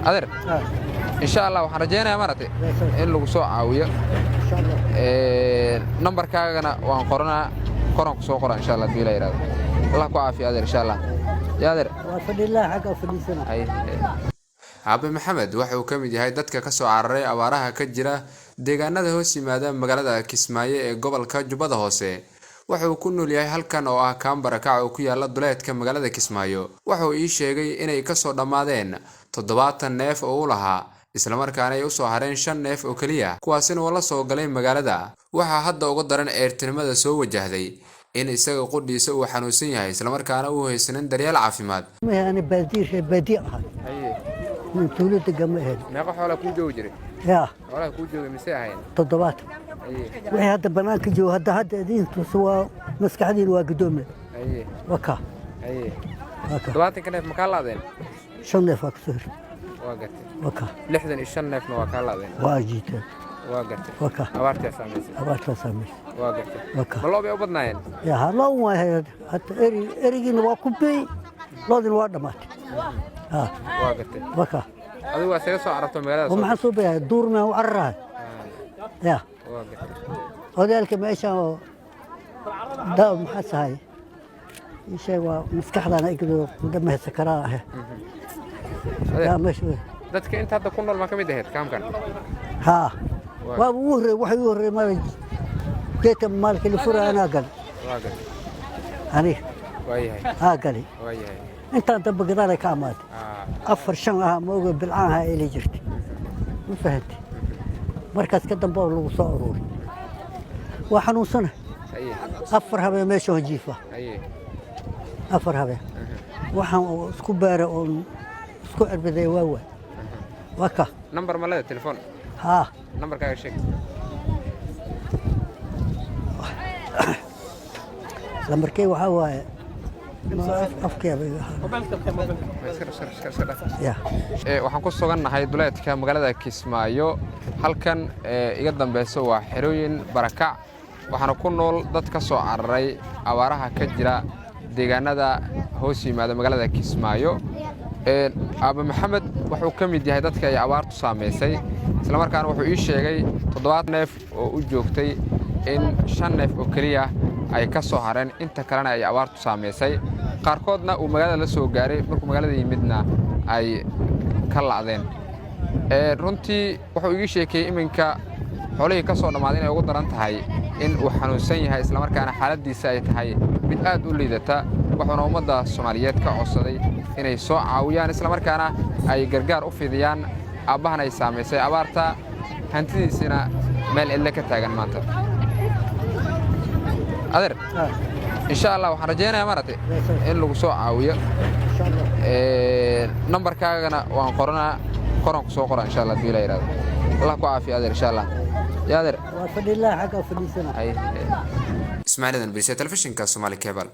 adeer insha Allah waxaan rajeynayaa maartay in lagu soo caawiyo insha Allah numberkaagana waan qoranaa ku soo qoran insha Allah diila yiraahdo Allah ku caafiyo adeer insha Allah ya adeer waa fadhilah xaga fadhiisana Aabe Maxamed waxa uu kamid yahay dadka ka soo cararay abaaraha ka jira deegaanada hoos yimaada magaalada Kismaayo ee gobolka Jubbada Hoose waxa uu ku nool yahay halkan oo ah Kaambarakac oo ku yaala duleedka magaalada Kismaayo waxa uu ii sheegay inay ka soo dhamaadeen 70 neef oo u lahaa isla markaana ay u soo hareen 5 neef oo kaliya kuwaasina wala soo galay magaalada waxa hadda uga daran eertinimada soo wajahday in isaga qudhiisa uu xanuunsan yahay isla markaana uu haysan daryeel caafimaad ma yaani baadiir من تولد جماهير ما قحوا لك وجوجري يا ولا كوجو مساهين تضبط وهي هذا بنانك جو هذا دين تسوى مسكحدين واقدومه وكا وكا دواتي كانت مكالادين شنف اكثر واقت وكا لحدن الشنف مكالادين واجيت واقت وكا ابارتي ساميس واقت وكا والله بيوبدناين يا هلا ما حتى اريجين واكوبي لودن وادمات واقت وكا هذا هو سيسو عرفتو مغالada وما حسوبها دور ما وعرها يا واقت وذلك ما ايشا دا محسهاي يشوا مسكحدana igdo dhamay sakaraaha yaa meesha dadka inta hadda ku nool ma kamid ahayd kaamkan ha waa waxay u horeeyay ma jeeta maalka la furaana gal واقت ani waayahay ha gali waayahay inta dab gadaal ka amaad afar shan ah ma oga bilcaha ay jirtay ma fahanti markaas ka dambe lagu soo ururay waa xanuunsana afar habeen meesha jiifa afar habeen waxaan isku baaray oo isku cirbaday waawa waka number malada telefoon ha numberkaaga sheeg lambarkay waxa waaye waxaan ku sugannahay duleedka magaalada Kismaayo halkan iga dambayso waa xerooyin barakac waxaana ku nool dad ka soo cararay abaaraha ka jira deegaanada hoos yimaada magaalada Kismaayo Aabe Maxamed wuxuu ka mid yahay dadka ay abaartu saameysay isla markaana wuxuu ii sheegay 7 neef oo u joogtay in 5 neef oo kaliya ay ka soo hareen inta kalena ay abaartu saameysay qaarkoodna uu magaalada la soo gaaray markuu magaalada yimidna ay ka laadeen runtii wuxuu ii sheekay iminka xoolihii ka soo dhamaaday inay ugu daran tahay in uu xanuunsan yahay isla markaana xaaladiisa ay tahay mid aad u liidata wuxuuna ummadda Soomaaliyeed ka codsaday inay soo caawiyaan isla markaana ay gargaar u fidiyaan aabbahan ay saameysay abaarta hantidiisina meel cidla ka taagan maanta adeer insha Allah waxaan rajeynayaa maartay in lagu soo caawiyo numberkaagana waan qoranaa ku soo qoran insha Allah diila yiraahdo Allah ku caafiyo adeer insha Allah ya adeer waa fadhilah xaga fadhiisana Ismaaciil Bilse telefishinka Somali Cable